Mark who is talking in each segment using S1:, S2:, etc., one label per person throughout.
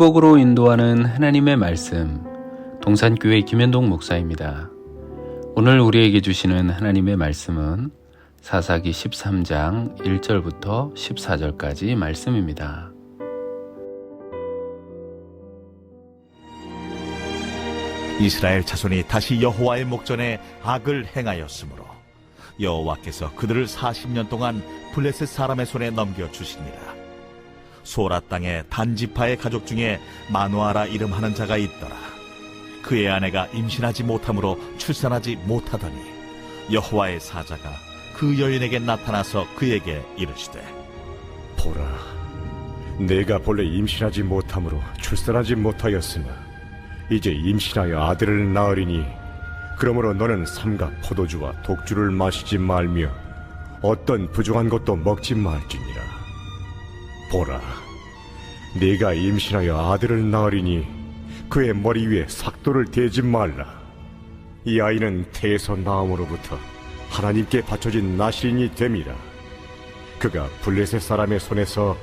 S1: 행복으로 인도하는 하나님의 말씀, 동산교회 김현동 목사입니다. 오늘 우리에게 주시는 하나님의 말씀은 사사기 13장 1절부터 14절까지 말씀입니다.
S2: 이스라엘 자손이 다시 여호와의 목전에 악을 행하였으므로 여호와께서 그들을 40년 동안 블레셋 사람의 손에 넘겨주시니라. 소라 땅의 단지파의 가족 중에 마누아라 이름하는 자가 있더라. 그의 아내가 임신하지 못함으로 출산하지 못하더니 여호와의 사자가 그 여인에게 나타나서 그에게 이르시되,
S3: 보라, 내가 본래 임신하지 못함으로 출산하지 못하였으나 이제 임신하여 아들을 낳으리니 그러므로 너는 삼가 포도주와 독주를 마시지 말며 어떤 부정한 것도 먹지 말지니라. 보라, 네가 임신하여 아들을 낳으리니 그의 머리 위에 삭도를 대지 말라. 이 아이는 태에서 나음으로부터 하나님께 바쳐진 나실인이 됨이라. 그가 블레셋 사람의 손에서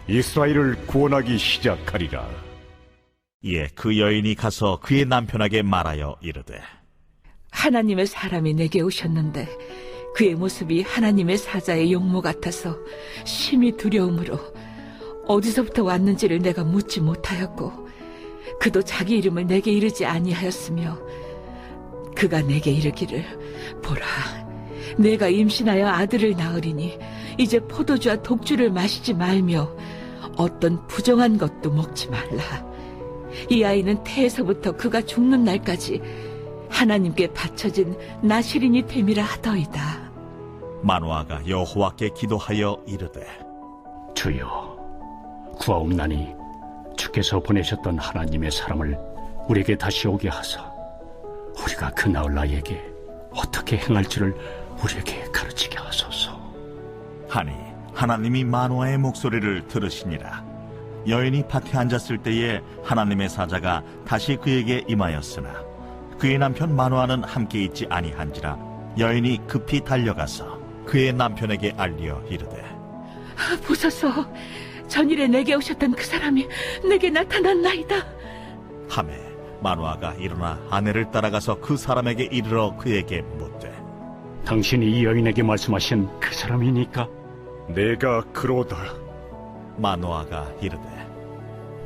S3: 이스라엘을 구원하기 시작하리라.
S2: 이에 그 여인이 가서 그의 남편에게 말하여 이르되,
S4: 하나님의 사람이 내게 오셨는데 그의 모습이 하나님의 사자의 용모 같아서 심히 두려움으로 어디서부터 왔는지를 내가 묻지 못하였고 그도 자기 이름을 내게 이르지 아니하였으며 그가 내게 이르기를, 보라, 내가 임신하여 아들을 낳으리니 이제 포도주와 독주를 마시지 말며 어떤 부정한 것도 먹지 말라. 이 아이는 태에서부터 그가 죽는 날까지 하나님께 바쳐진 나실인이 됨이라 하더이다.
S2: 마누아가 여호와께 기도하여 이르되,
S5: 주여, 구하옵나니 주께서 보내셨던 하나님의 사람을 우리에게 다시 오게 하사 우리가 그 나을 나에게 어떻게 행할지를 우리에게 가르치게 하소서.
S2: 하니 하나님이 마누아의 목소리를 들으시니라. 여인이 밭에 앉았을 때에 하나님의 사자가 다시 그에게 임하였으나 그의 남편 마누아는 함께 있지 아니한지라. 여인이 급히 달려가서 그의 남편에게 알리어 이르되,
S4: 보소서, 전일에 내게 오셨던 그 사람이 내게 나타났나이다.
S2: 하매 마누아가 일어나 아내를 따라가서 그 사람에게 이르러 그에게 묻되,
S5: 당신이 이 여인에게 말씀하신 그 사람이니까?
S3: 내가 그로다.
S2: 마누아가 이르되,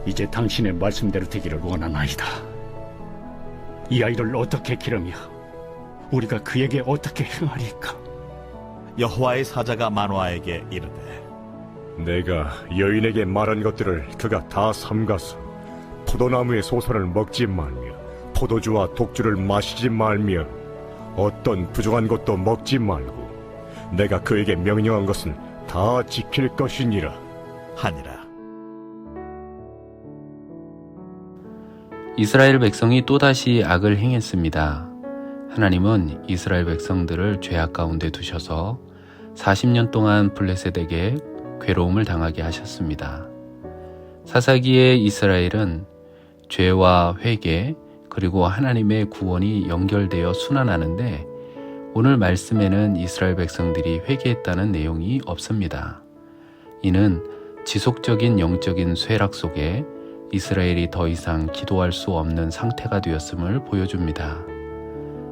S5: 이제 당신의 말씀대로 되기를 원하나이다. 이 아이를 어떻게 기르며 우리가 그에게 어떻게 행하리까?
S2: 여호와의 사자가 마누아에게 이르되,
S3: 내가 여인에게 말한 것들을 그가 다 삼가서 포도나무의 소선을 먹지 말며 포도주와 독주를 마시지 말며 어떤 부정한 것도 먹지 말고 내가 그에게 명령한 것은 다 지킬 것이니라
S2: 하니라.
S1: 이스라엘 백성이 또다시 악을 행했습니다. 하나님은 이스라엘 백성들을 죄악 가운데 두셔서 40년 동안 블레셋에게 괴로움을 당하게 하셨습니다. 사사기의 이스라엘은 죄와 회개 그리고 하나님의 구원이 연결되어 순환하는데 오늘 말씀에는 이스라엘 백성들이 회개했다는 내용이 없습니다. 이는 지속적인 영적인 쇠락 속에 이스라엘이 더 이상 기도할 수 없는 상태가 되었음을 보여줍니다.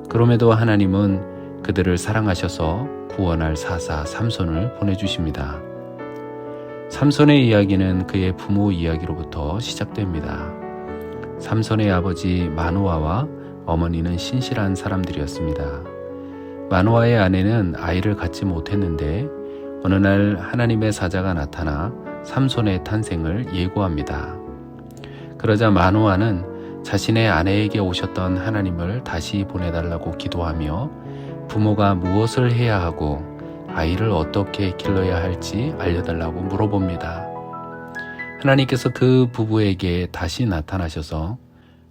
S1: 그럼에도 하나님은 그들을 사랑하셔서 구원할 사사 삼손을 보내주십니다. 삼손의 이야기는 그의 부모 이야기로부터 시작됩니다. 삼손의 아버지 마누아와 어머니는 신실한 사람들이었습니다. 마누아의 아내는 아이를 갖지 못했는데 어느 날 하나님의 사자가 나타나 삼손의 탄생을 예고합니다. 그러자 마누아는 자신의 아내에게 오셨던 하나님을 다시 보내달라고 기도하며 부모가 무엇을 해야 하고 아이를 어떻게 길러야 할지 알려달라고 물어봅니다. 하나님께서 그 부부에게 다시 나타나셔서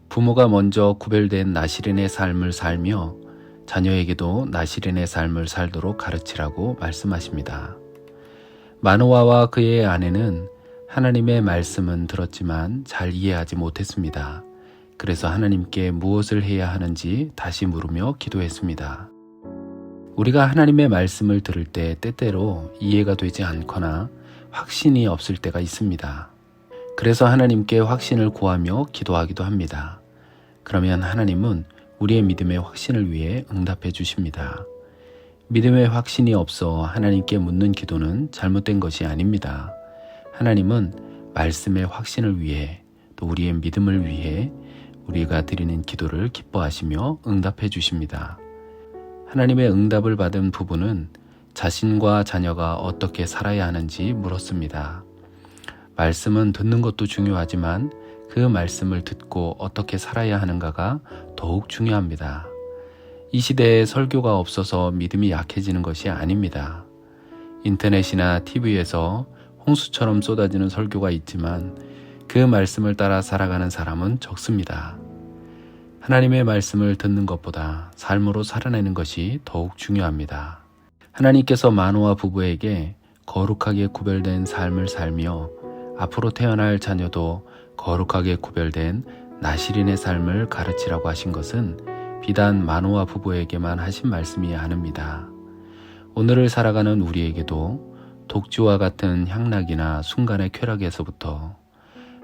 S1: 부모가 먼저 구별된 나실인의 삶을 살며 자녀에게도 나실인의 삶을 살도록 가르치라고 말씀하십니다. 마누아와 그의 아내는 하나님의 말씀은 들었지만 잘 이해하지 못했습니다. 그래서 하나님께 무엇을 해야 하는지 다시 물으며 기도했습니다. 우리가 하나님의 말씀을 들을 때 때때로 이해가 되지 않거나 확신이 없을 때가 있습니다. 그래서 하나님께 확신을 구하며 기도하기도 합니다. 그러면 하나님은 우리의 믿음의 확신을 위해 응답해 주십니다. 믿음의 확신이 없어 하나님께 묻는 기도는 잘못된 것이 아닙니다. 하나님은 말씀의 확신을 위해 또 우리의 믿음을 위해 우리가 드리는 기도를 기뻐하시며 응답해 주십니다. 하나님의 응답을 받은 부부는 자신과 자녀가 어떻게 살아야 하는지 물었습니다. 말씀은 듣는 것도 중요하지만 그 말씀을 듣고 어떻게 살아야 하는가가 더욱 중요합니다. 이 시대에 설교가 없어서 믿음이 약해지는 것이 아닙니다. 인터넷이나 TV에서 홍수처럼 쏟아지는 설교가 있지만 그 말씀을 따라 살아가는 사람은 적습니다. 하나님의 말씀을 듣는 것보다 삶으로 살아내는 것이 더욱 중요합니다. 하나님께서 마노아 부부에게 거룩하게 구별된 삶을 살며 앞으로 태어날 자녀도 거룩하게 구별된 나실인의 삶을 가르치라고 하신 것은 비단 마노아 부부에게만 하신 말씀이 아닙니다. 오늘을 살아가는 우리에게도 독주와 같은 향락이나 순간의 쾌락에서부터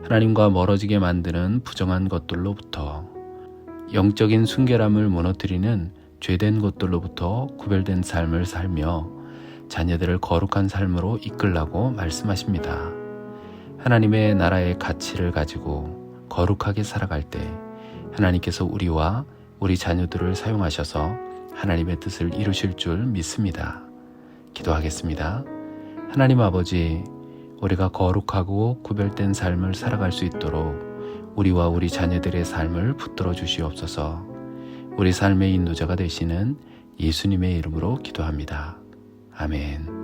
S1: 하나님과 멀어지게 만드는 부정한 것들로부터 영적인 순결함을 무너뜨리는 죄된 것들로부터 구별된 삶을 살며 자녀들을 거룩한 삶으로 이끌라고 말씀하십니다. 하나님의 나라의 가치를 가지고 거룩하게 살아갈 때 하나님께서 우리와 우리 자녀들을 사용하셔서 하나님의 뜻을 이루실 줄 믿습니다. 기도하겠습니다. 하나님 아버지, 우리가 거룩하고 구별된 삶을 살아갈 수 있도록 우리와 우리 자녀들의 삶을 붙들어 주시옵소서. 우리 삶의 인도자가 되시는 예수님의 이름으로 기도합니다. 아멘.